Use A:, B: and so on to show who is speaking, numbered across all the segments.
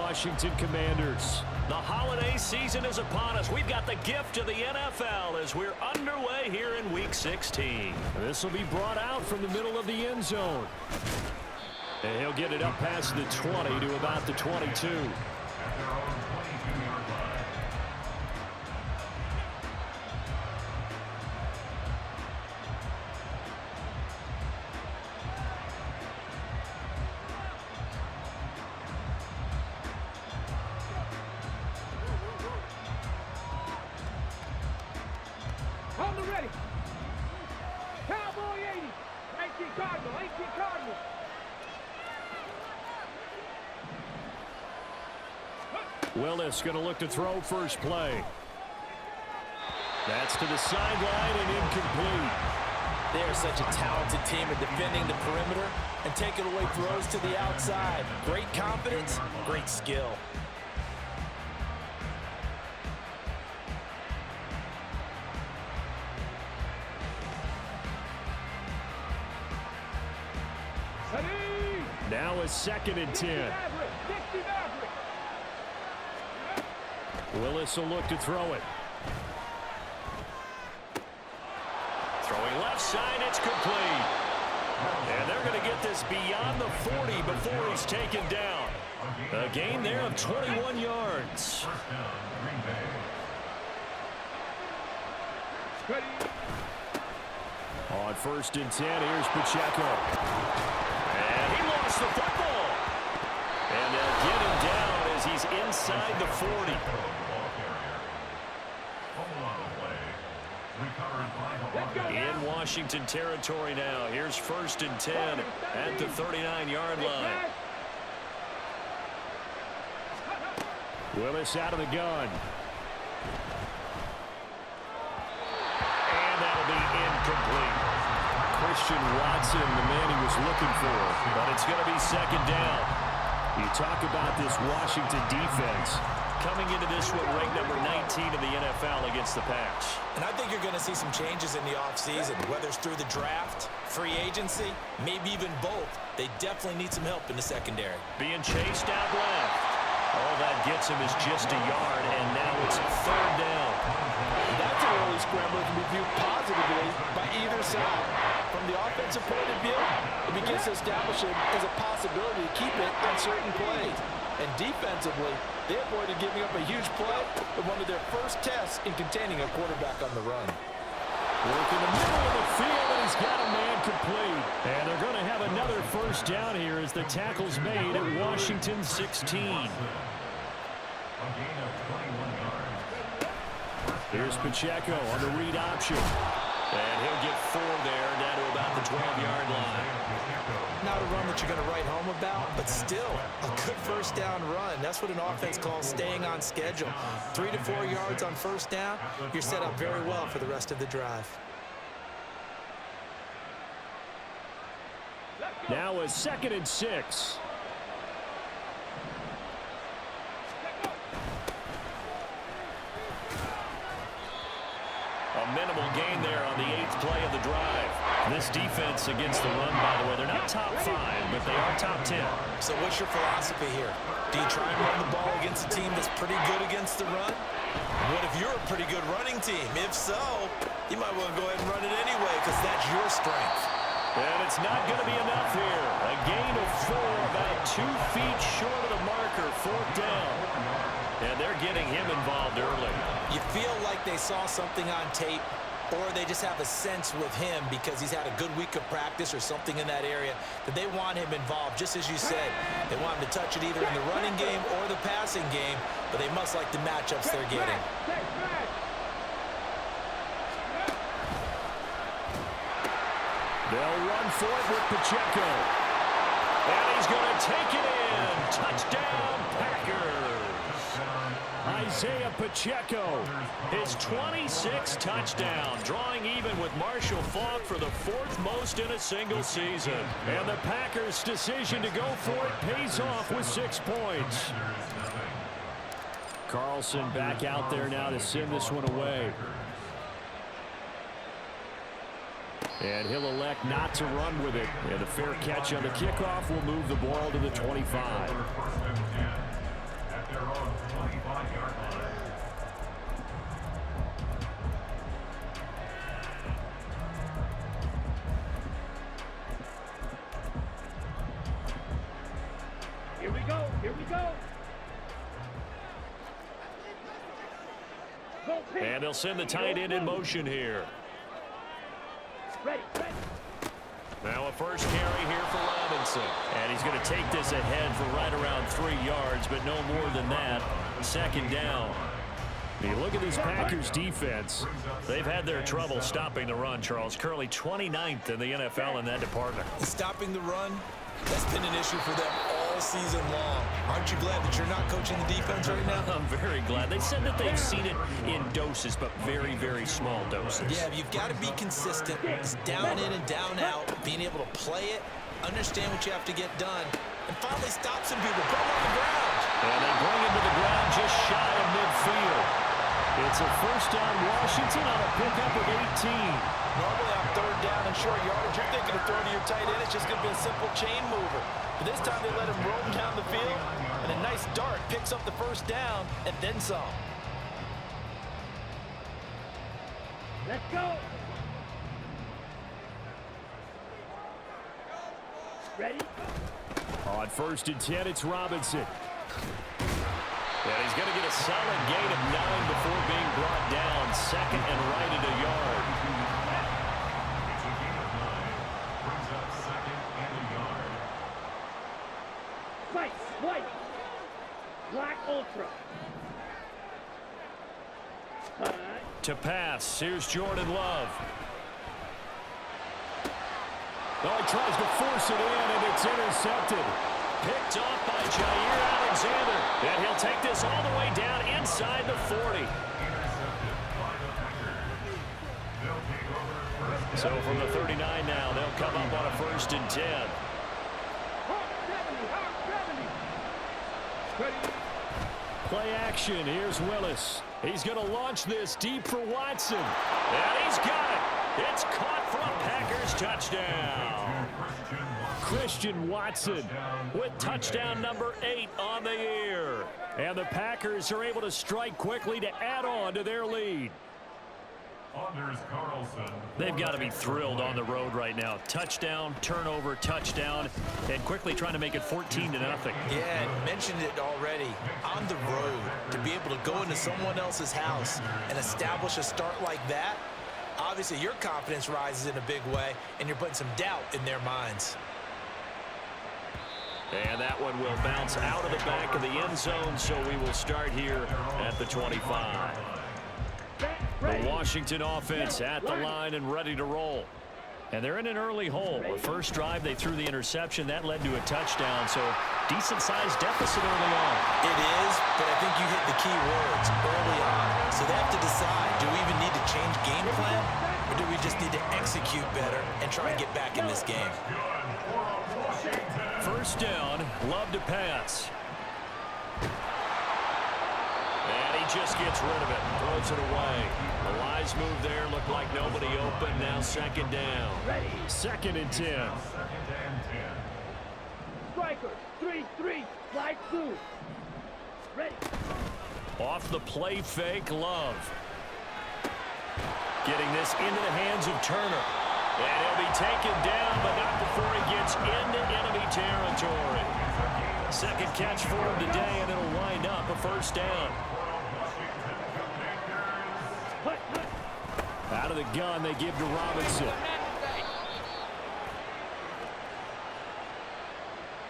A: Washington Commanders.
B: The holiday season is upon us. We've got the gift of the NFL as we're underway here in Week 16.
A: This will be brought out from the middle of the end zone. And he'll get it up past the 20 to about the 22.
C: Ready. Cowboy 80. 18 Cardinal. 18 Cardinal.
A: Willis going to look to throw first play. That's to the sideline and incomplete.
D: They are such a talented team at defending the perimeter and taking away throws to the outside. Great confidence, great skill.
A: Now a 2nd and 10. Willis will look to throw it.
B: Throwing left side, it's complete. And they're going to get this beyond the 40 before he's taken down. A gain there of 21 yards.
A: On 1st and 10, here's Pacheco.
B: And he lost the football. And they'll get him down as he's inside the 40. In Washington territory now. Here's 1st and 10 at the 39-yard line.
A: Willis out of the gun.
B: And that'll be incomplete.
A: Christian Watson, the man he was looking for.
B: But it's going to be 2nd down.
A: You talk about this Washington defense.
B: Coming into this one, ranked number 19 in the NFL against the pass.
D: And I think you're going to see some changes in the offseason, whether it's through the draft, free agency, maybe even both. They definitely need some help in the secondary.
B: Being chased out left. All that gets him is just a yard, and now it's 3rd down.
E: That's an early scramble that can be viewed positively by either side. From the offensive point of view, it begins to establish it as a possibility to keep it on certain plays. And defensively, they avoided giving up a huge play in one of their first tests in containing a quarterback on the run.
A: Work in the middle of the field, and he's got a man complete. And they're going to have another 1st down here as the tackle's made at Washington 16. Here's Pacheco on the read option.
B: And he'll get 4 there, down to about the 12-yard line.
D: Not a run that you're going to write home about, but still a good 1st down run. That's what an offense calls staying on schedule. 3 to 4 yards on 1st down, you're set up very well for the rest of the drive.
A: Now a 2nd and 6.
B: A minimal gain there on the 8th play of the drive. This defense against the run, by the way, they're not top 5, but they are top 10.
D: So what's your philosophy here? Do you try and run the ball against a team that's pretty good against the run? What if you're a pretty good running team? If so, you might want to go ahead and run it anyway because that's your strength.
B: And it's not going to be enough here. A gain of 4, about 2 feet short of the marker, 4th down. And they're getting him involved early.
D: You feel like they saw something on tape, or they just have a sense with him because he's had a good week of practice or something in that area that they want him involved, just as you said. They want him to touch it either in the running game or the passing game, but they must like the matchups they're getting.
A: They'll run for it with Pacheco.
B: And he's going to take it in. Touchdown, Packers.
A: Isaiah Pacheco,
B: his 26th touchdown, drawing even with Marshall Faulk for the 4th most in a single season.
A: And the Packers' decision to go for it pays off with 6 points. Carlson back out there now to send this one away. And he'll elect not to run with it. And a fair catch on the kickoff will move the ball to the 25.
B: And they'll send the tight end in motion here.
C: Ready, ready.
B: Now a first carry here for Robinson. And he's going to take this ahead for right around 3 yards, but no more than that. Second down. You look at this Packers defense. They've had their trouble stopping the run, Charles. Currently 29th in the NFL in that department.
D: Stopping the run, that's been an issue for them all season long. Aren't you glad that you're not coaching the defense right now?
B: I'm very glad. They said that they've seen it in doses, but very, very small doses.
D: Yeah, you've got to be consistent. It's down in and down out, being able to play it, understand what you have to get done, and finally stop some people. Put them on the ground.
B: And they bring him to the ground just shy of midfield. It's a first down Washington on a pickup of 18.
E: Normally on third down and short yardage, you're thinking of throwing to your tight end. It's just going to be a simple chain mover. But this time they let him roam down the field, and a nice dart picks up the first down and then some.
C: Let's go. Ready?
A: On first and 10, it's Robinson.
B: And he's going to get a solid gain of 9 before being brought down. Second and right at a yard.
C: White. Black Ultra.
B: To pass, here's Jordan Love.
A: Oh, he tries to force it in, and it's intercepted.
B: Picked off by Jair Alexander. And he'll take this all the way down inside the 40. So from the 39 now, they'll come up on a first and 10.
A: Play action. Here's Willis. He's going to launch this deep for Watson.
B: And he's got it. It's caught for a Packers touchdown.
A: Christian Watson
B: With touchdown number 8 on the year.
A: and the Packers are able to strike quickly to add on to their lead.
B: They've got to be thrilled on the road right now. Touchdown, turnover, touchdown, and quickly trying to make it 14-0.
D: Yeah, I mentioned it already. On the road, to be able to go into someone else's house and establish a start like that, obviously your confidence rises in a big way, and you're putting some doubt in their minds.
B: And that one will bounce out of the back of the end zone, so we will start here at the 25. The Washington offense at the line and ready to roll. And they're in an early hole. The first drive, they threw the interception. That led to a touchdown, so decent-sized deficit early on.
D: It is, but I think you hit the key words early on. So they have to decide, do we even need to change game plan, or do we just need to execute better and try and get back in this game?
B: First down, Love to pass. And he just gets rid of it, throws it away. A wise move there, looked like nobody open, now second down.
C: Ready.
A: Second and 10.
C: Striker. 3-3. Slide 2. Ready.
B: Off the play fake, Love. Getting this into the hands of Turner. And he'll be taken down, but not before he gets into enemy territory. Second catch for him today, and it'll wind up a first down.
A: Out of the gun, they give to Robinson.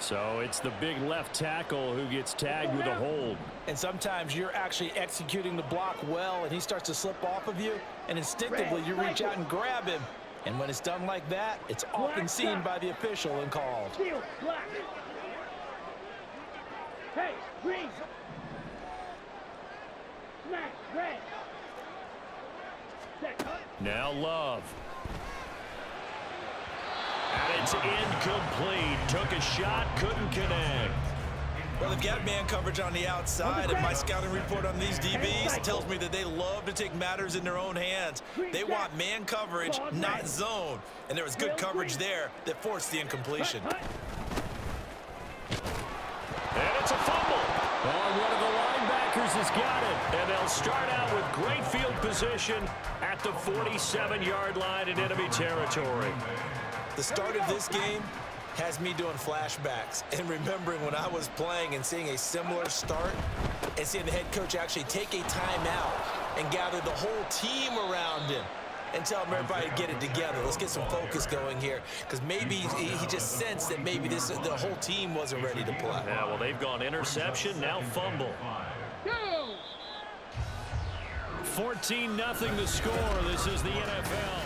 A: So it's the big left tackle who gets tagged with a hold.
E: And sometimes you're actually executing the block well, and he starts to slip off of you, and instinctively you reach out and grab him. And when it's done like that, it's often seen by the official and called.
C: Steel. Black. Hey. Green. Smash. Red.
B: Now Love. And it's incomplete. Took a shot, couldn't connect.
D: Well, they've got man coverage on the outside, and my scouting report on these DBs tells me that they love to take matters in their own hands. They want man coverage, not zone. And there was good coverage there that forced the incompletion.
B: And it's a fumble.
A: Oh, one of the linebackers has got it.
B: And they'll start out with great field position at the 47-yard line in enemy territory.
D: The start of this game has me doing flashbacks and remembering when I was playing and seeing a similar start and seeing the head coach actually take a timeout and gather the whole team around him and tell everybody to get it together. Let's get some focus going here, because maybe he just sensed that maybe the whole team wasn't ready to play.
B: Yeah, well, they've gone interception, now fumble. 14-0 the score. This is the NFL.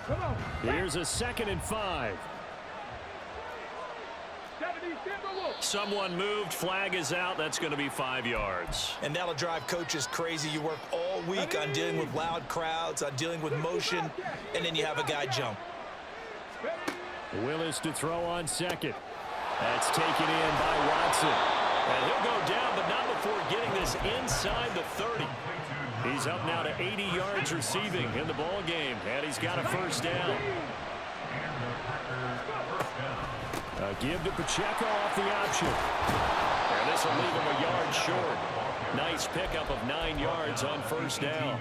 C: Come on.
A: Here's a 2nd and 5.
B: Someone moved. Flag is out. That's going to be 5 yards.
D: And that'll drive coaches crazy. You work all week on dealing with loud crowds, on dealing with motion, and then you have a guy jump.
A: Willis to throw on 2nd. That's taken in by Watson.
B: And he'll go down, but not before getting this inside the 30. He's up now to 80 yards receiving in the ball game, and he's got a 1st down.
A: A give to Pacheco off the option.
B: And this will leave him a yard short. Nice pickup of 9 yards on 1st down.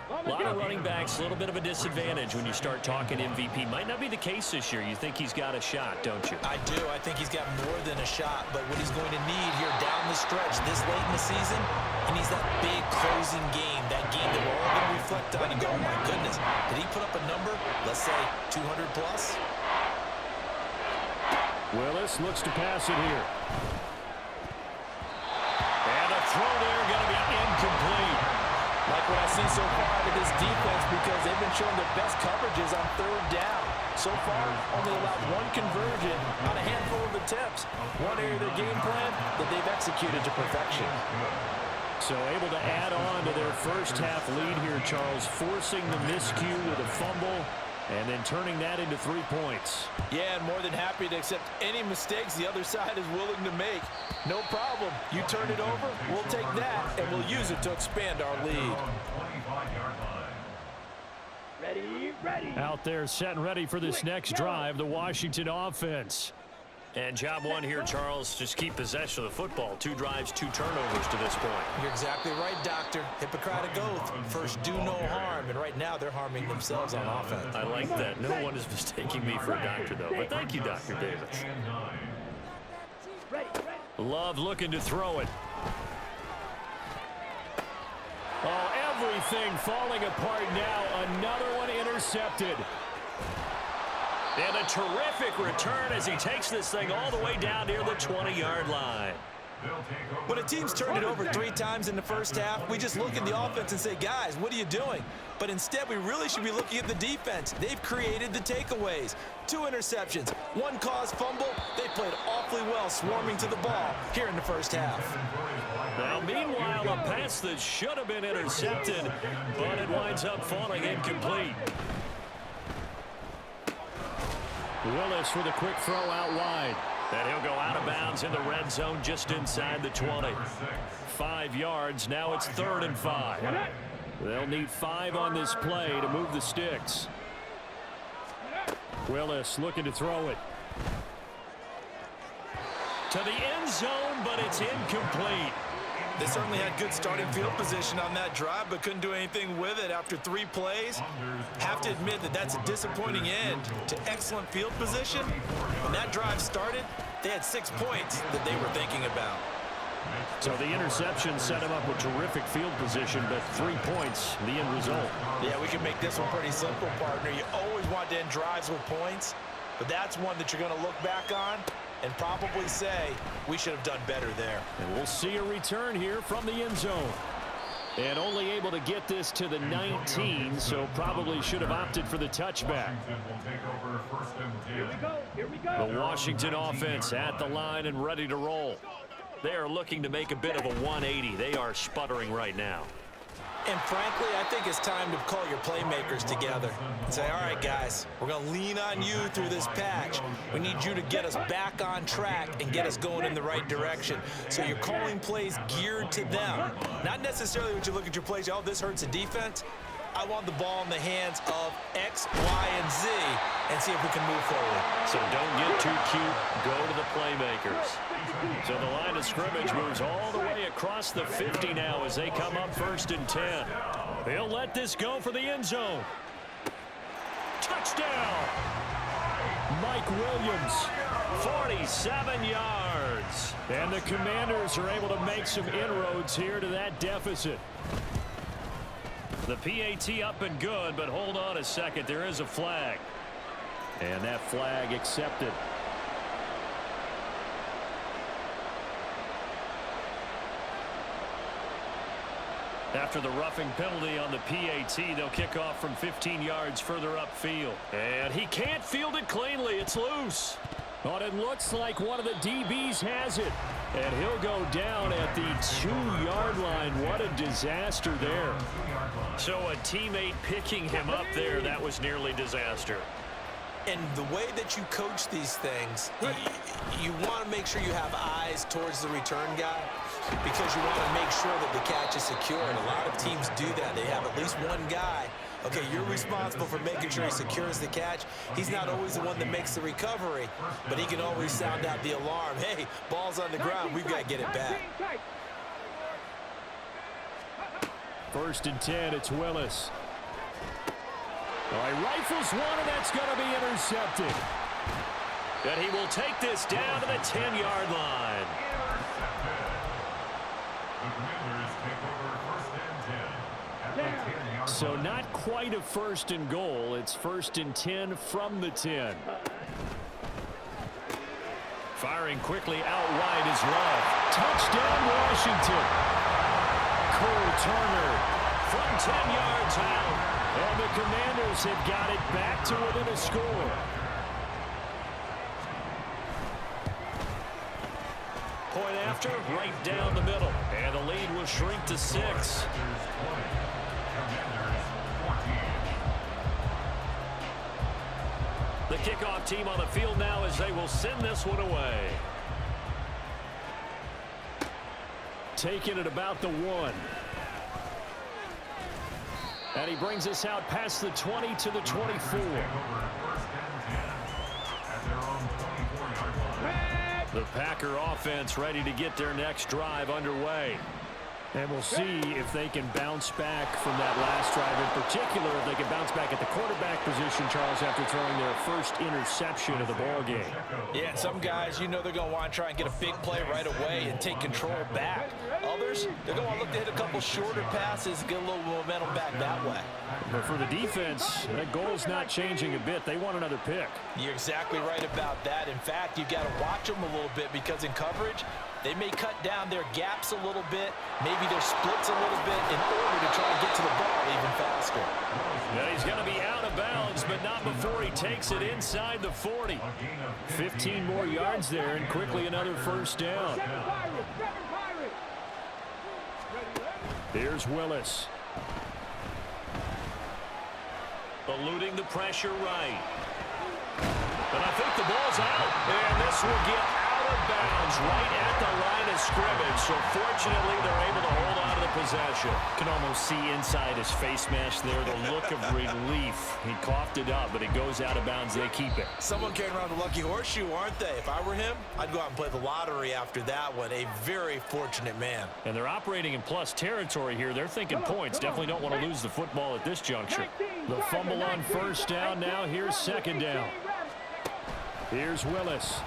B: A lot of running backs, a little bit of a disadvantage when you start talking MVP. Might not be the case this year. You think he's got a shot, don't you?
D: I do. I think he's got more than a shot, but what he's going to need here down the stretch this late in the season, he needs that big closing game, that game that we're all going to reflect on and go, oh my goodness, did he put up a number, let's say 200 plus?
A: Willis looks to pass it here.
B: And a throw there going to be incomplete.
E: Like what I see so far out of this defense, because they've been showing their best coverages on 3rd down. So far, only allowed 1 conversion on a handful of attempts. One area of their game plan that they've executed to perfection.
A: So able to add on to their first half lead here, Charles, forcing the miscue with a fumble and then turning that into 3 points.
E: Yeah, and more than happy to accept any mistakes the other side is willing to make. No problem. You turn it over, we'll take that, and we'll use it to expand our lead.
C: Ready.
A: Out there set and ready for this next drive, the Washington offense.
B: And job one here, Charles, just keep possession of the football. 2 drives, 2 turnovers to this point.
D: You're exactly right, Doctor. Hippocratic oath. First, do no harm. And right now, they're harming themselves on offense.
B: I like that. No one is mistaking me for a doctor, though. But thank you, Dr. Davis.
A: Love looking to throw it. Oh, everything falling apart now. Another one intercepted.
B: And a terrific return as he takes this thing all the way down near the 20-yard line.
D: When a team's turned it over 3 times in the first half, we just look at the offense and say, guys, what are you doing? But instead, we really should be looking at the defense. They've created the takeaways. 2 interceptions, 1 caused fumble. They played awfully well swarming to the ball here in the first half.
B: Now, meanwhile, a pass that should have been intercepted, but it winds up falling incomplete.
A: Willis with a quick throw out wide.
B: And he'll go out of bounds in the red zone just inside the 20.
A: 5 yards. Now it's 3rd and 5. They'll need 5 on this play to move the sticks. Willis looking to throw it.
B: To the end zone, but it's incomplete.
D: They certainly had good starting field position on that drive, but couldn't do anything with it after 3 plays. Have to admit that that's a disappointing end to excellent field position. When that drive started, they had 6 points that they were thinking about.
A: So the interception set him up with terrific field position, but 3 points, the end result.
D: Yeah, we can make this one pretty simple, partner. You always want to end drives with points, but that's one that you're going to look back on and probably say, we should have done better there.
A: And we'll see a return here from the end zone. And only able to get this to the 19, so probably should have opted for the touchback.
C: Here we go.
B: The Washington offense at the line and ready to roll. They are looking to make a bit of a 180. They are sputtering right now.
D: And frankly, I think it's time to call your playmakers together and say, all right, guys, we're going to lean on you through this patch. We need you to get us back on track and get us going in the right direction. So you're calling plays geared to them. Not necessarily when you look at your plays, oh, this hurts the defense. I want the ball in the hands of X, Y, and Z and see if we can move forward.
B: So don't get too cute. Go to the playmakers. So the line of scrimmage moves all the way across the 50 now as they come up 1st and 10. They'll let this go for the end zone. Touchdown!
A: Mike Williams
B: 47 yards.
A: And the Commanders are able to make some inroads here to that deficit.
B: The PAT up and good, but hold on a second. There is a flag.
A: And that flag accepted.
B: After the roughing penalty on the PAT, they'll kick off from 15 yards further upfield. And he can't field it cleanly. It's loose.
A: But it looks like one of the DBs has it. And he'll go down at the 2-yard line. What a disaster there.
B: So a teammate picking him up there, that was nearly disaster.
D: And the way that you coach these things, you want to make sure you have eyes towards the return guy because you want to make sure that the catch is secure. And a lot of teams do that. They have at least one guy. Okay, you're responsible for making sure he secures the catch. He's not always the one that makes the recovery, but he can always sound out the alarm. Hey, ball's on the ground. We've got to get it back.
A: 1st and 10, it's Willis. All right, rifles one, and that's going to be intercepted.
B: And he will take this down to the 10-yard line.
A: So not quite a 1st and goal. It's 1st and 10 from the 10.
B: Firing quickly out wide is Love.
A: Touchdown, Washington. Cole Turner
B: From 10 yards out.
A: And the Commanders have got it back to within a score.
B: Point after, right down the middle. And the lead will shrink to 6. The kickoff team on the field now as they will send this one away.
A: Taking it about the 1. And he brings us out past the 20 to the 24. The Packer offense ready to get their next drive underway. And we'll see if they can bounce back from that last drive. In particular, if they can bounce back at the quarterback position, Charles, after throwing their first interception of the ball game.
E: Yeah, some guys, you know they're going to want to try and get a big play right away and take control back. Others, they're going to want to look to hit a couple shorter passes, get a little momentum back that way.
A: But for the defense, that goal's not changing a bit. They want another pick.
E: You're exactly right about that. In fact, you've got to watch them a little bit because in coverage, they may cut down their gaps a little bit, maybe their splits a little bit in order to try and get to the ball even faster.
B: And he's going to be out of bounds, but not before he takes it inside the 40.
A: 15 more yards there, and quickly another 1st down. Here's Willis.
B: Eluding the pressure right. And I think the ball's out. And this will get out of bounds right at the line of scrimmage. So fortunately, they're able to hold on to the possession.
A: Can almost see inside his face mask there the look of relief. He coughed it up, but it goes out of bounds. They keep it.
D: Someone carrying around the lucky horseshoe, aren't they? If I were him, I'd go out and play the lottery after that one. A very fortunate man.
A: And they're operating in plus territory here. They're thinking points. Definitely don't want to lose the football at this juncture. The fumble on 1st down. Now here's 2nd down. Here's Willis.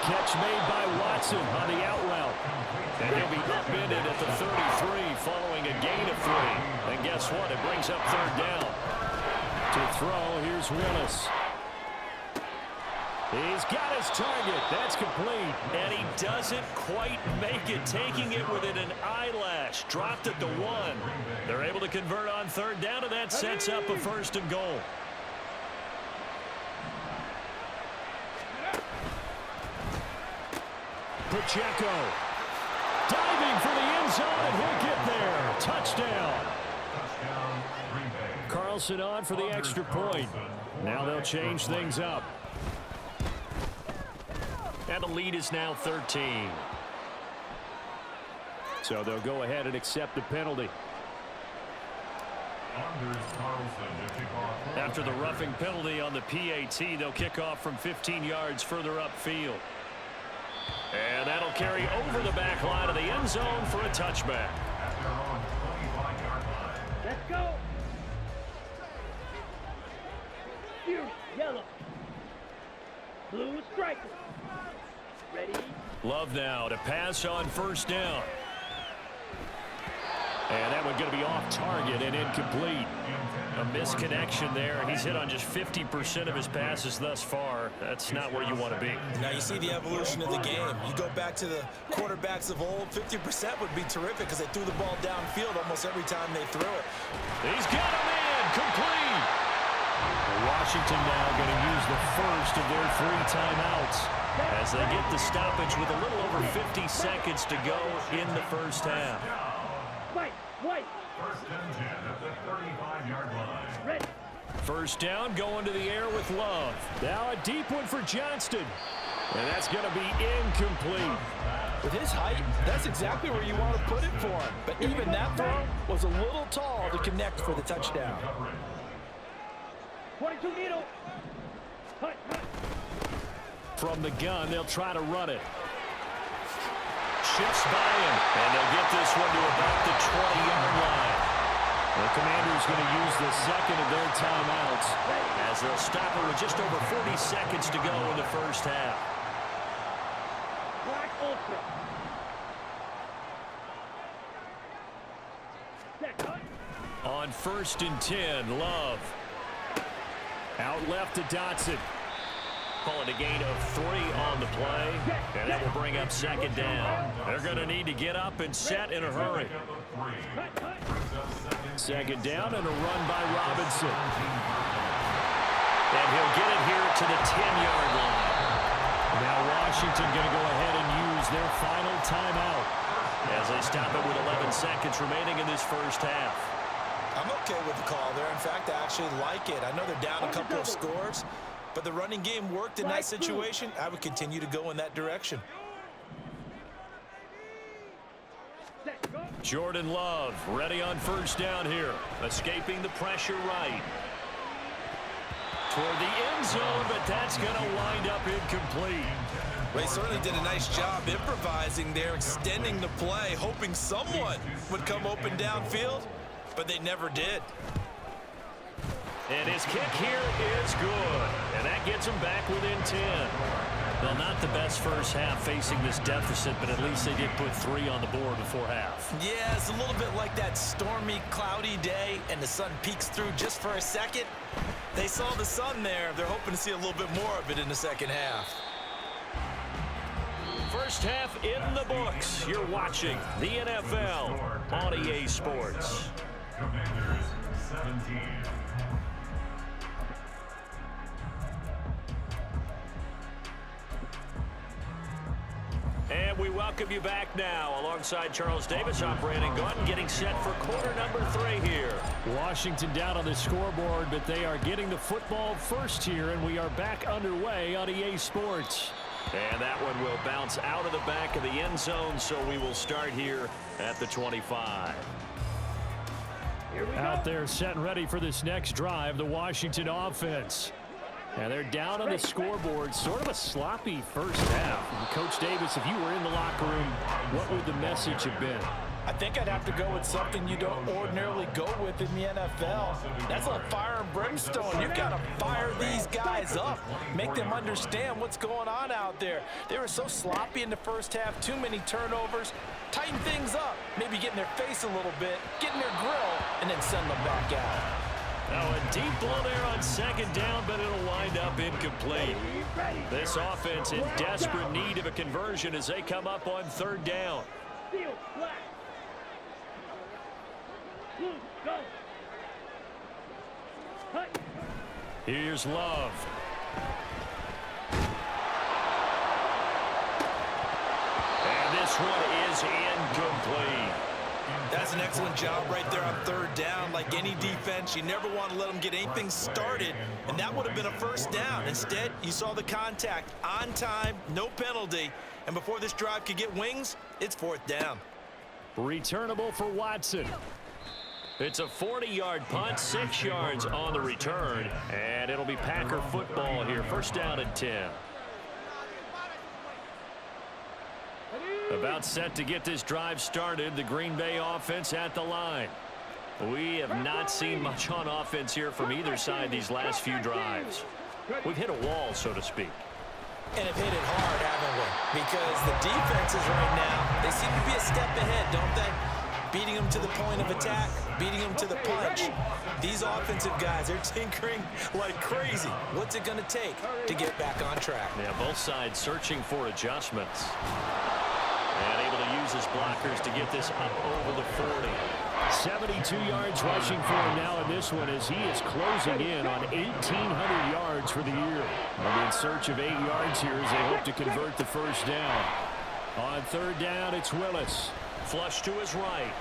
A: Catch made by Watson on the out route. And he'll be upended at the 33 following a gain of 3. And guess what? It brings up 3rd down. To throw, here's Willis. He's got his target. That's complete.
B: And he doesn't quite make it, taking it within an eyelash. Dropped at the 1. They're able to convert on 3rd down, and that sets up a 1st and goal.
A: Pacheco diving for the end zone, and he'll get there. Touchdown. Carlson on for the extra point. Now they'll change things up.
B: And the lead is now 13.
A: So they'll go ahead and accept the penalty.
B: After the roughing penalty on the PAT, they'll kick off from 15 yards further upfield. And that'll carry over the back line of the end zone for a touchback.
C: Let's go. Yellow. Blue striker. Ready.
A: Love now to pass on first down. And that one going to be off target and incomplete. A misconnection there. He's hit on just 50% of his passes thus far. That's not where you want to be.
D: Now you see the evolution of the game. You go back to the quarterbacks of old, 50% would be terrific because they threw the ball downfield almost every time they threw it.
A: He's got him in. Complete. Washington now going to use the first of their 3 timeouts as they get the stoppage with a little over 50 seconds to go in the first half.
C: White.
F: First and 10 at the 35-yard line.
C: Ready.
A: First down going to the air with Love. Now a deep one for Johnston. And that's going to be incomplete.
E: With his height, that's exactly where you want to put it for him. But even that throw was a little tall to connect for the touchdown.
C: 22 needle. Hut.
A: From the gun, they'll try to run it. Shifts by him, and they'll get this one to about the 20-yard line. The Commanders going to use the second of their timeouts as they'll stop it with just over 40 seconds to go in the first half.
C: Black ultra. Set. Hut.
A: On first and 10, Love. Out left to Dotson. Calling a gain of 3 on the play, and that will bring up second down. They're going to need to get up and set in a hurry. Second down and a run by Robinson. And he'll get it here to the 10-yard line. Now Washington going to go ahead and use their final timeout as they stop it with 11 seconds remaining in this first half.
D: I'm okay with the call there. In fact, I actually like it. I know they're down a couple of scores, but the running game worked in that situation. I would continue to go in that direction.
A: Jordan Love ready on first down here. Escaping the pressure right. Toward the end zone, but that's going to wind up incomplete.
D: They certainly did a nice job improvising there, extending the play, hoping someone would come open downfield, but they never did.
A: And his kick here is good. And that gets him back within 10. Well, not the best first half facing this deficit, but at least they did put 3 on the board before half.
D: Yeah, it's a little bit like that stormy, cloudy day, and the sun peeks through just for a second. They saw the sun there. They're hoping to see a little bit more of it in the second half.
A: First half in the books. You're watching the NFL on EA Sports.
F: Commanders 17.
A: And we welcome you back now alongside Charles Davis. I'm Brandon Gordon getting set for quarter number 3 here. Washington down on the scoreboard, but they are getting the football first here, and we are back underway on EA Sports. And that one will bounce out of the back of the end zone, so we will start here at the 25. Out there set and ready for this next drive, the Washington offense. And they're down on the scoreboard, sort of a sloppy first half. And Coach Davis, if you were in the locker room, what would the message have been?
E: I think I'd have to go with something you don't ordinarily go with in the NFL. That's like fire and brimstone. You've got to fire these guys up, make them understand what's going on out there. They were so sloppy in the first half, too many turnovers. Tighten things up, maybe get in their face a little bit, get in their grill, and then send them back out.
A: Now a deep blow there on second down, but it'll wind up incomplete. This offense in desperate need of a conversion as they come up on third down.
C: Field flat. Blue, go. Hut.
A: Here's Love. And this one is incomplete.
D: That's an excellent job right there on third down. Like any defense, you never want to let them get anything started, and that would have been a first down. Instead, you saw the contact on time, no penalty, and before this drive could get wings, it's fourth down.
A: Returnable for Watson. It's a 40-yard punt, 6 yards on the return, and it'll be Packer football here. First down and 10. About set to get this drive started, the Green Bay offense at the line. We have not seen much on offense here from either side these last few drives. We've hit a wall, so to speak.
D: And have hit it hard, haven't we? Because the defenses right now, they seem to be a step ahead, don't they? Beating them to the point of attack, beating them to the punch. These offensive guys, they're tinkering like crazy. What's it going to take to get back on track?
B: Yeah, both sides searching for adjustments. And able to use his blockers to get this up over the 40.
A: 72 yards rushing for him now in this one as he is closing in on 1,800 yards for the year. And in search of 8 yards here as they hope to convert the first down. On third down, it's Willis.
B: Flush to his right.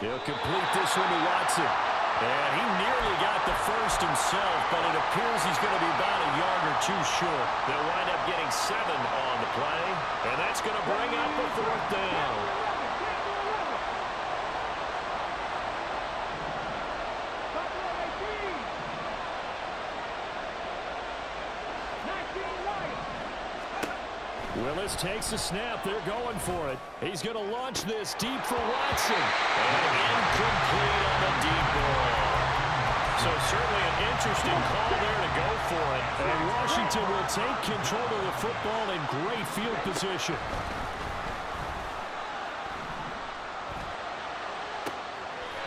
A: He'll complete this one to Watson. And he nearly got the first himself, but it appears he's going to be about a yard or two short.
B: They'll wind up getting 7 on the play, and that's going to bring up a fourth down.
A: Willis takes a snap. They're going for it. He's going to launch this deep for Watson.
B: And incomplete on the deep ball. So certainly an interesting call there to go for it.
A: And Washington will take control of the football in great field position.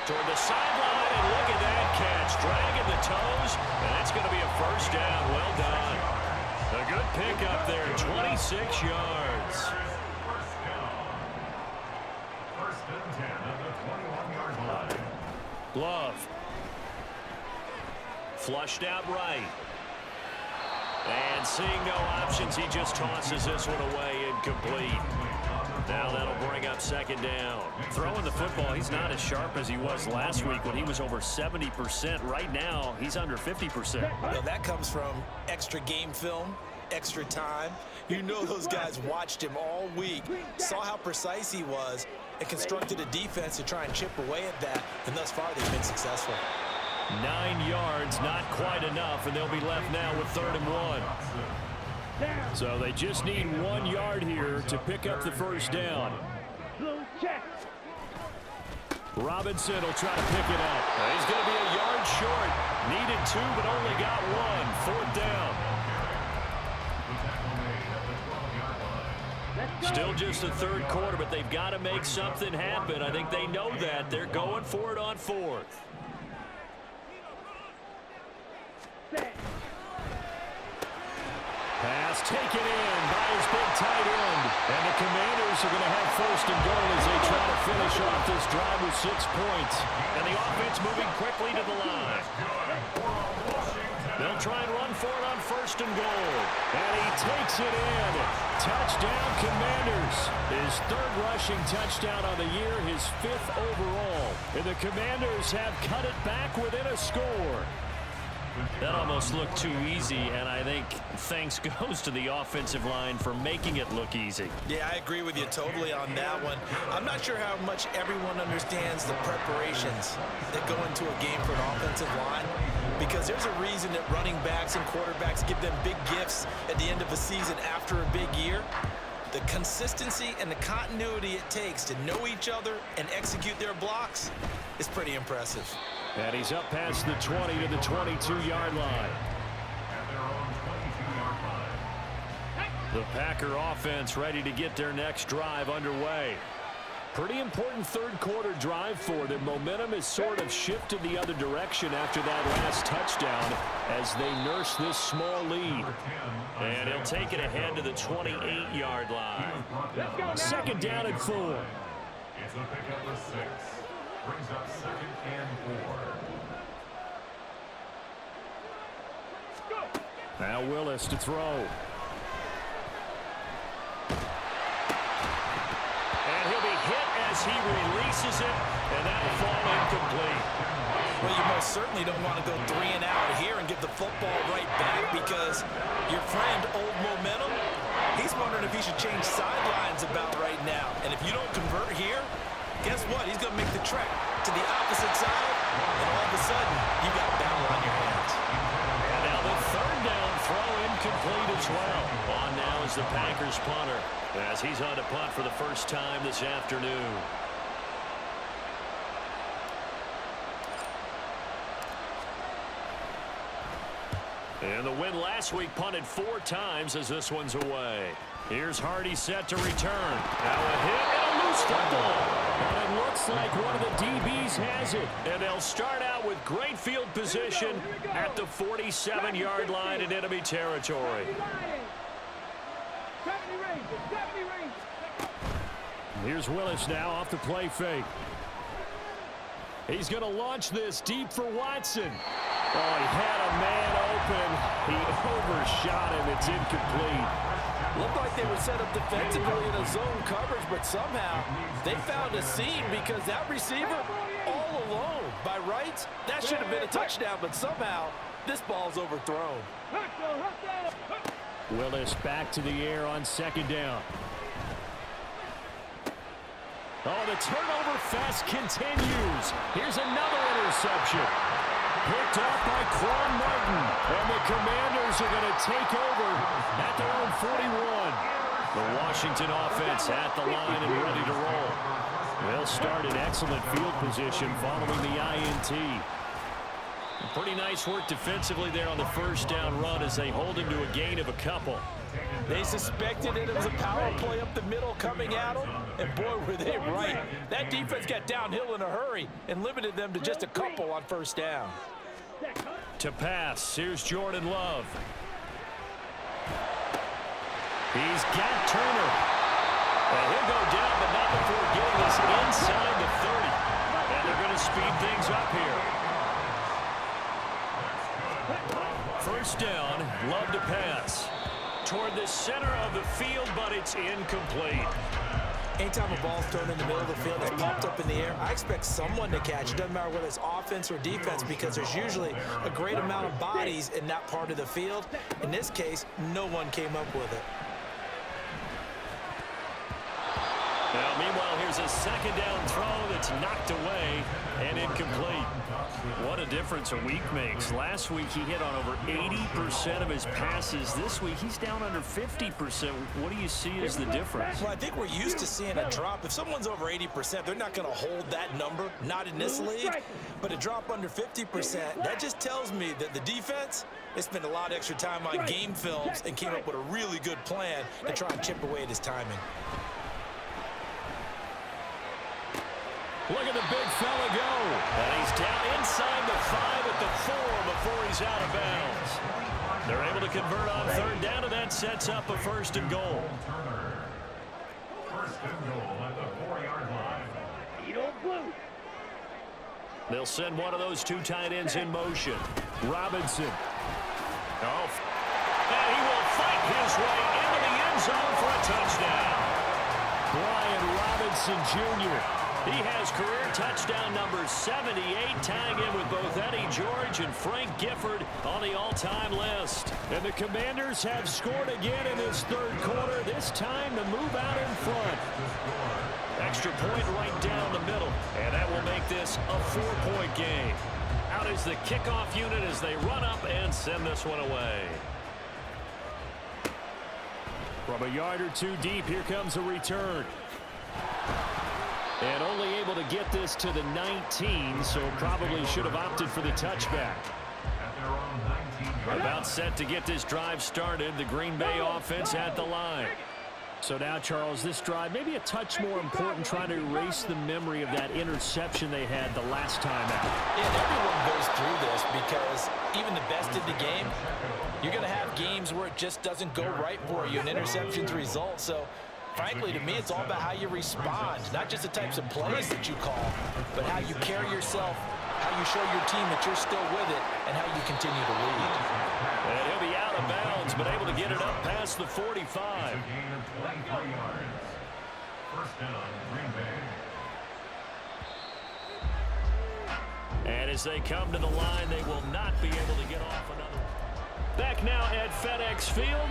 B: Toward the sideline, and look at that catch. Dragging the toes, and it's going to be a first down. Well done. A good pickup there, 26 yards.
F: First and 10 at the 21-yard line.
B: Love. Flushed out right. And seeing no options, he just tosses this one away, incomplete. Now that'll bring up second down.
A: Throwing the football, he's not as sharp as he was last week when he was over 70%. Right now, he's under 50%.
D: Well, that comes from extra game film, extra time. You know those guys watched him all week, saw how precise he was, and constructed a defense to try and chip away at that. And thus far, they've been successful.
A: 9 yards, not quite enough, and they'll be left now with 3rd and 1. So they just need 1 yard here to pick up the first down. Robinson will try to pick it up.
B: He's going to be a yard short. Needed 2, but only got 1. 4th down. Still just the third quarter, but they've got to make something happen. I think they know that. They're going for it on 4th.
A: Pass taken in by his big tight end. And the Commanders are going to have 1st and goal as they try to finish off this drive with 6 points.
B: And the offense moving quickly to the line. They'll try and run for it on 1st and goal.
A: And he takes it in. Touchdown, Commanders. His 3rd rushing touchdown on the year, his 5th overall. And the Commanders have cut it back within a score.
B: That almost looked too easy, and I think thanks goes to the offensive line for making it look easy.
D: Yeah, I agree with you totally on that one. I'm not sure how much everyone understands the preparations that go into a game for an offensive line, because there's a reason that running backs and quarterbacks give them big gifts at the end of a season after a big year. The consistency and the continuity it takes to know each other and execute their blocks is pretty impressive.
A: And he's up past the 20 to the 22-yard line. The Packer offense ready to get their next drive underway. Pretty important third quarter drive for them. Momentum has sort of shifted the other direction after that last touchdown as they nurse this small lead.
B: And he'll take it ahead to the 28-yard line.
A: 2nd down and 4.
F: It's a pickup of 6. Brings up 2nd and 4.
A: Now Willis to throw.
B: And he'll be hit as he releases it, and that'll fall incomplete.
D: Well, you most certainly don't want to go 3 and out here and give the football right back, because your friend, Old Momentum, he's wondering if he should change sidelines about right now. And if you don't convert here, guess what? He's going to make the trek to the opposite side, and all of a sudden, you got a battle on your hands.
B: And now the 3rd down throw incomplete as well. On now is the Packers punter, as he's on to punt for the first time this afternoon. And the win last week punted 4 times as this one's away. Here's Hardy set to return. Now a hit and a loose football. And it looks like one of the DBs has it. And they'll start out with great field position at the 47-yard line in enemy territory.
A: Here's Willis now off the play fake. He's going to launch this deep for Watson. Oh, he had a man open. He overshot him. It's incomplete.
E: Looked like they were set up defensively in a zone coverage, but somehow they found a seam because that receiver all alone. By rights, that should have been a touchdown, but somehow this ball's overthrown.
A: Willis back to the air on 2nd down. Oh, the turnover fest continues. Here's another interception. Picked off by Quan Martin. And the Commanders are going to take over at their own 41. The Washington offense at the line and ready to roll. They'll start in excellent field position following the INT. Pretty nice work defensively there on the 1st down run as they hold him to a gain of a couple.
E: They suspected it was a power play up the middle coming at them, and boy, were they right. That defense got downhill in a hurry and limited them to just a couple on 1st down.
A: To pass, here's Jordan Love. He's got Turner. And he'll go down, but not before getting this inside the 30. And they're going to speed things up here. 1st down, Love to pass. Toward the center of the field, but it's incomplete.
D: Anytime a ball's thrown in the middle of the field, it's popped up in the air, I expect someone to catch. It doesn't matter whether it's offense or defense because there's usually a great amount of bodies in that part of the field. In this case, no one came up with it.
B: Now, meanwhile, here's a 2nd down throw that's knocked away and incomplete. What a difference a week makes. Last week, he hit on over 80% of his passes. This week, he's down under 50%. What do you see as the difference?
D: Well, I think we're used to seeing a drop. If someone's over 80%, they're not going to hold that number, not in this league. But a drop under 50%, that just tells me that the defense, they spent a lot of extra time on game films and came up with a really good plan to try and chip away at his timing.
A: Look at the big fella go.
B: And he's down inside the 5 at the 4 before he's out of bounds. They're able to convert on 3rd down, and that sets up a 1st and goal.
F: 1st and goal at the 4-yard line.
B: They'll send one of those 2 tight ends in motion.
A: Robinson.
B: Oh, and he will fight his way into the end zone for a touchdown.
A: Brian Robinson Jr.
B: He has career touchdown number 78, tying in with both Eddie George and Frank Gifford on the all-time list.
A: And the Commanders have scored again in this 3rd quarter, this time to move out in front.
B: Extra point right down the middle, and that will make this a 4-point game. Out is the kickoff unit as they run up and send this one away.
A: From a yard or 2 deep, here comes a return. And only able to get this to the 19, so probably should have opted for the touchback.
B: About set to get this drive started, the Green Bay offense at the line.
A: So now, Charles, this drive maybe a touch more important, trying to erase the memory of that interception they had the last time out.
D: Yeah, everyone goes through this because even the best in the game, you're going to have games where it just doesn't go right for you, and interceptions result. So frankly, to me, it's all about how you respond, not just the types of plays that you call, but how you carry yourself, how you show your team that you're still with it, and how you continue to lead.
B: And he'll be out of bounds, but able to get it up past the 45.
F: Gain of 23 yards. 1st down, Green Bay.
B: And as they come to the line, they will not be able to get off another. Back now at FedEx Field.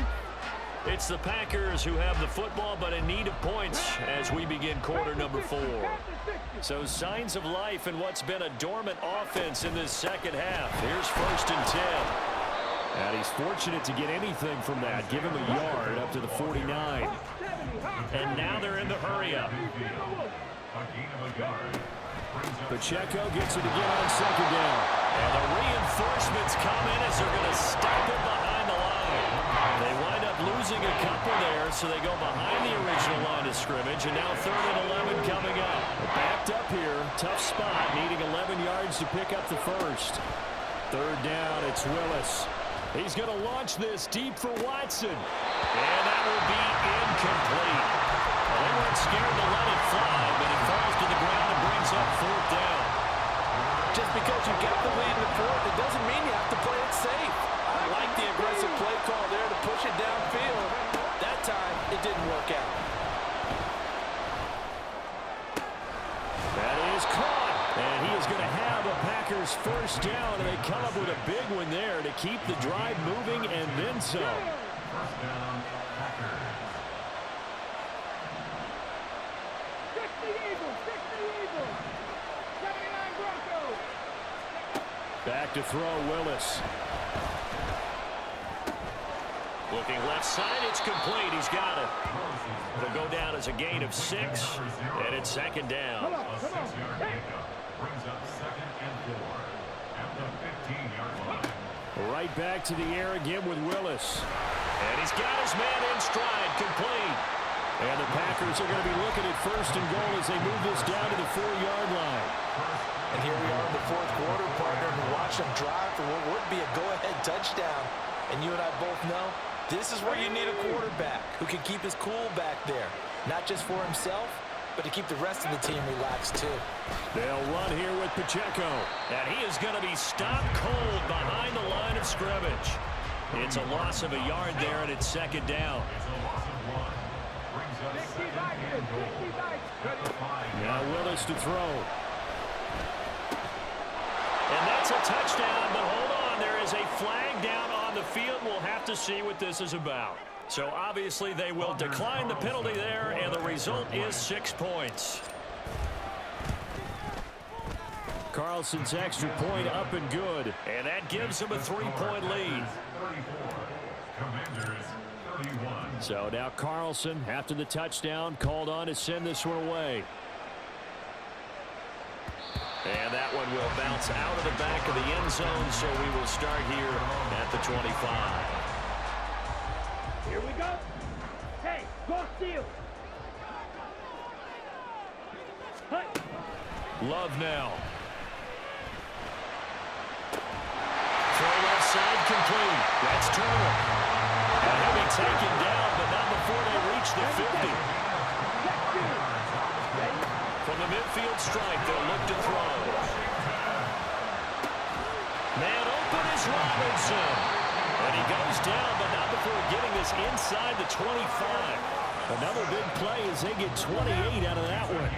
B: It's the Packers who have the football, but in need of points as we begin quarter number 4. So signs of life in what's been a dormant offense in this 2nd half. Here's 1st and 10.
A: And he's fortunate to get anything from that. Give him a yard up to the 49.
B: And now they're in the hurry-up.
A: Pacheco gets it again on 2nd down.
B: And the reinforcements come in as they're going to stop it behind the line. They wind up losing a couple there, so they go behind the original line of scrimmage, and now 3rd and 11 coming up. Backed up here, tough spot, needing 11 yards to pick up the first. 3rd down, it's Willis. He's going to launch this deep for Watson. And that will be incomplete. Well, they weren't scared to let it fly, but it falls to the ground and brings up 4th down.
E: Just because you got the lead in the 4th, it doesn't mean you have to play it safe. I like the aggressive play call there to push it downfield. That time, it didn't work out.
B: That is caught. And he is going to have a Packers 1st down, and they come up with a big one there to keep the drive moving and then some.
F: 1st down, Packers.
C: Fix the Eagles! Fix the Eagles! 79 Broncos!
B: Back to throw, Willis. Looking left side, it's complete. He's got it. It'll go down as a gain of 6, and it's 2nd down.
C: Come on, come on! Hey!
F: Brings up 2nd and 4 at the 15-yard line.
B: Right back to the air again with Willis. And he's got his man in stride, complete. And the Packers are going to be looking at 1st and goal as they move this down to the 4-yard line.
D: And here we are in the 4th quarter, partner, and watch them drive for what would be a go-ahead touchdown. And you and I both know this is where you need a quarterback who can keep his cool back there. Not just for himself, but to keep the rest of the team relaxed too.
B: They'll run here with Pacheco. And he is going to be stopped cold behind the line of scrimmage. It's a loss of a yard there, and it's 2nd down.
F: It's a loss of 1. Brings up 2nd and goal at the 5.
B: Now Willis to throw. And that's a touchdown, but hold on. There is a flag down on the field. We'll have to see what this is about. So obviously they will decline the penalty there, and the result is 6 points. Carlson's extra point up and good, and that gives him a 3-point lead.
F: 34. Commanders 31.
B: So now Carlson, after the touchdown, called on to send this one away. And that one will bounce out of the back of the end zone, so we will start here at the 25.
C: Here we go! Hey, go steal! Hut!
B: Love now. Throw left side complete. That's Turner. And he'll be taken down, but not before they reach the 50. From the midfield strike, they'll look to throw. Man open is Robinson. And he goes down, but not before getting this inside the 25. Another big play as they get 28 out of that one.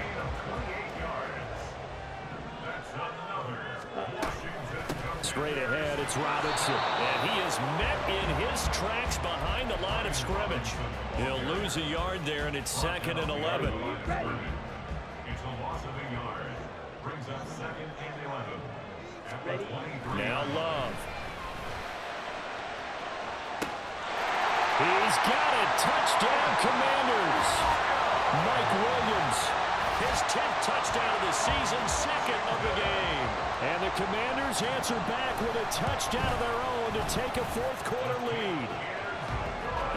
B: Straight ahead, it's Robinson. And he is met in his tracks behind the line of scrimmage. He'll lose a yard there, and it's 2nd and 11.
F: It's a loss of a yard. Brings up 2nd and 11 at the 23.
B: Now Love. He's got it. Touchdown, Commanders. Mike Williams. His 10th touchdown of the season, 2nd of the game. And the Commanders answer back with a touchdown of their own to take a 4th quarter lead.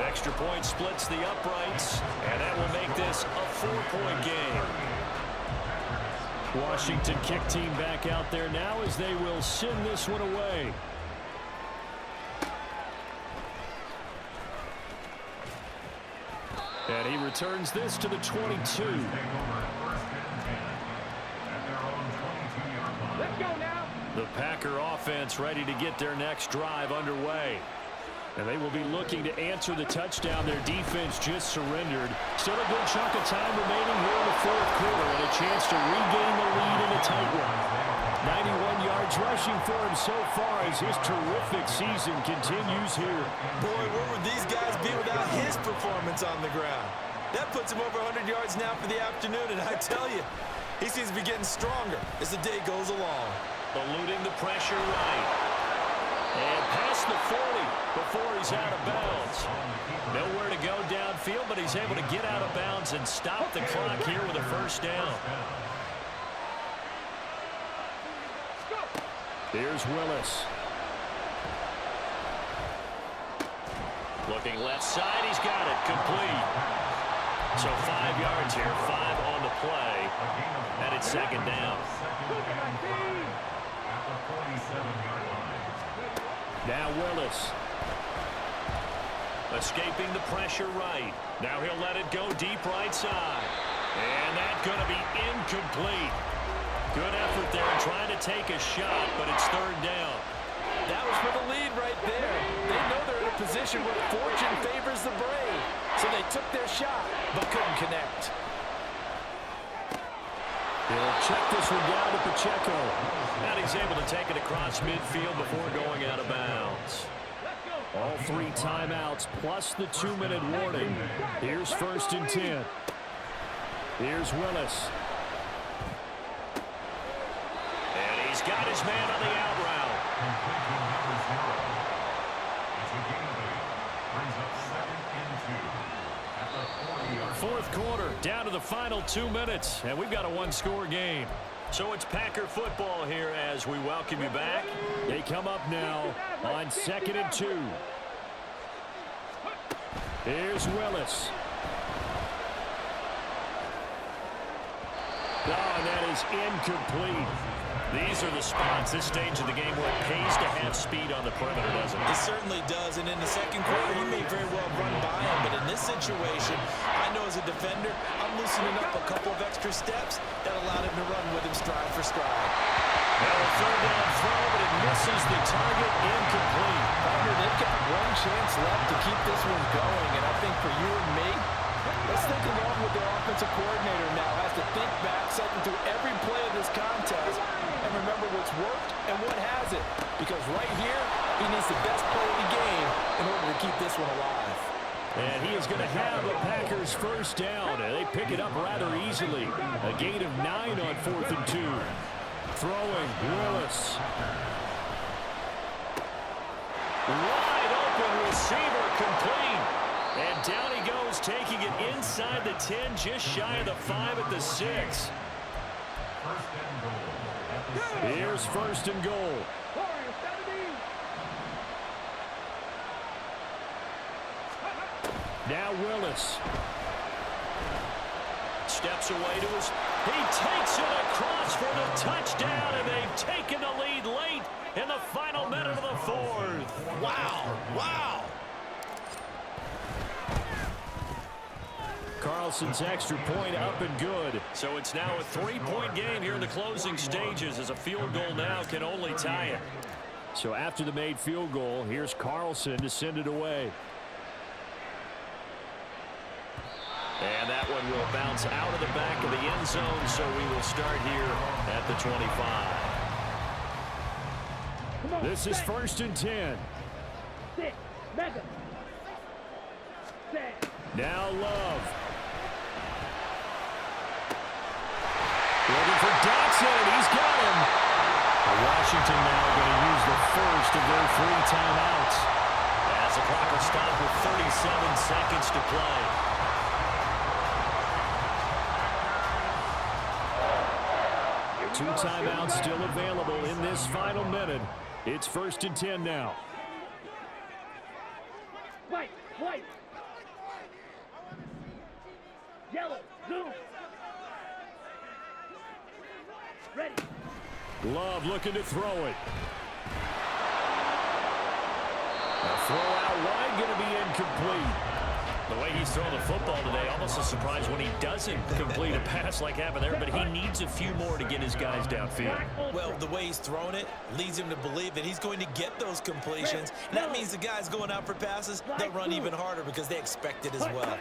B: Extra point splits the uprights, and that will make this a 4-point game. Washington kick team back out there now as they will send this one away. And he returns this to the 22.
C: Let's go now!
B: The Packer offense ready to get their next drive underway. And they will be looking to answer the touchdown their defense just surrendered. Still a good chunk of time remaining here in the 4th quarter and a chance to regain the lead in a tight one. 91 yards rushing for him so far as his terrific season continues here.
D: Boy, where would these guys be without his performance on the ground? That puts him over 100 yards now for the afternoon, and I tell you, he seems to be getting stronger as the day goes along.
B: Eluding the pressure right. And past the 40 before he's out of bounds. Nowhere to go downfield, but he's able to get out of bounds and stop the clock here with a 1st down.
A: Here's Willis.
B: Looking left side, he's got it, complete. So 5 yards here, 5 on the play, and it's second down.
A: Now Willis.
B: Escaping the pressure right. Now he'll let it go deep right side. And that's going to be incomplete. Good effort there trying to take a shot, but it's third down.
E: That was for the lead right there. They know they're in a position where fortune favors the brave. So they took their shot, but couldn't connect.
A: He'll check this one down to Pacheco.
B: And he's able to take it across midfield before going out of bounds.
A: All 3 timeouts plus the 2-minute warning. Here's 1st and 10. Here's Willis.
B: And he's got his man on the out route.
A: Fourth quarter, down to the final 2 minutes, and we've got a 1-score game.
B: So it's Packer football here as we welcome you back.
A: They come up now on 2nd and 2. Here's Willis. Oh, and that is incomplete.
B: These are the spots, this stage of the game, where it pays to have speed on the perimeter, doesn't it?
D: It certainly does, and in the second quarter, he may very well run by him, but in this situation, I know as a defender, I'm loosening up a couple of extra steps that allowed him to run with him stride for stride.
B: Now a third down throw, but it misses the target, incomplete.
E: Partner, they've got one chance left to keep this one going, and I think for you and me, let's think along with their offensive coordinator now. Has to think back, cycle through every play of this contest, and remember what's worked and what hasn't. Because right here, he needs the best play of the game in order to keep this one alive.
A: And he is going to have a Packers first down. And they pick it up rather easily. A gain of 9 on 4th and 2. Throwing, Willis.
B: Wide open receiver, complete. And down he goes, taking it inside the 10, just shy of the 5 at the 6.
A: Here's 1st and goal. Now Willis.
B: Steps away to his... He takes it across for the touchdown, and they've taken the lead late in the final minute of the 4th.
D: Wow, wow.
A: Carlson's extra point up and good.
B: So it's now a 3-point game here in the closing stages, as a field goal now can only tie it.
A: So after the made field goal, here's Carlson to send it away.
B: And that one will bounce out of the back of the end zone, so we will start here at the 25.
A: This is 1st and 10. Now Love. Looking for Dotson, and he's got him. Washington now going to use the first of their 3 timeouts.
B: As the clock will stop with 37 seconds to play.
A: Two timeouts still available in this final minute. It's 1st and 10 now.
C: White. Yellow. Zoom. Ready.
A: Love looking to throw it. A throw out wide, going to be incomplete.
B: The way he's throwing the football today, almost a surprise when he doesn't complete a pass like happened there, but he needs a few more to get his guys downfield.
D: Well, the way he's thrown it leads him to believe that he's going to get those completions. And that means the guys going out for passes, they'll run even harder because they expect it as well.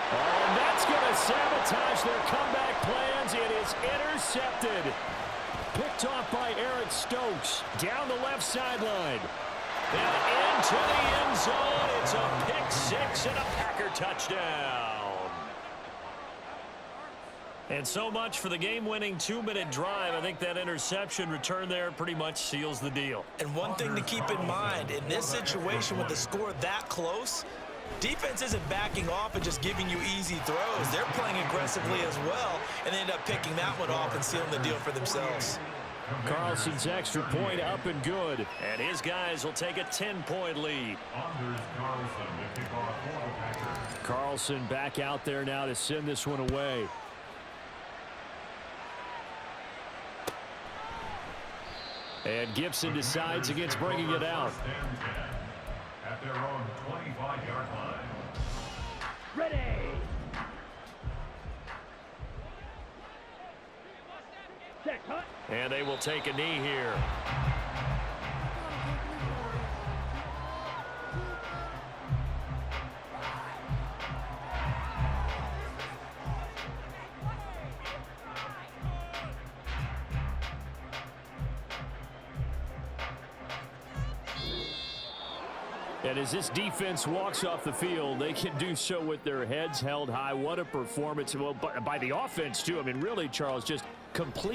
A: Oh, and that's going to sabotage their comeback plans. It is intercepted. Picked off by Eric Stokes down the left sideline.
B: And into the end zone. It's a pick-6 and a Packer touchdown. And so much for the game-winning 2-minute drive. I think that interception return there pretty much seals the deal.
D: And one thing to keep in mind, in this situation with the score that close, Defense isn't backing off and just giving you easy throws. They're playing aggressively as well, and they end up picking that one off and sealing the deal for themselves.
A: Carlson's extra point up and good.
B: And his guys will take a 10-point lead.
F: Anders Carlson to kick off for the Packers.
A: Carlson back out there now to send this one away. And Gibson decides against bringing it out.
F: First and 10 at their own 25-yard line.
C: Ready. Set, cut.
B: And they will take a knee here.
A: And as this defense walks off the field, they can do so with their heads held high. What a performance. Well, by the offense, too. I mean, really, Charles, just complete.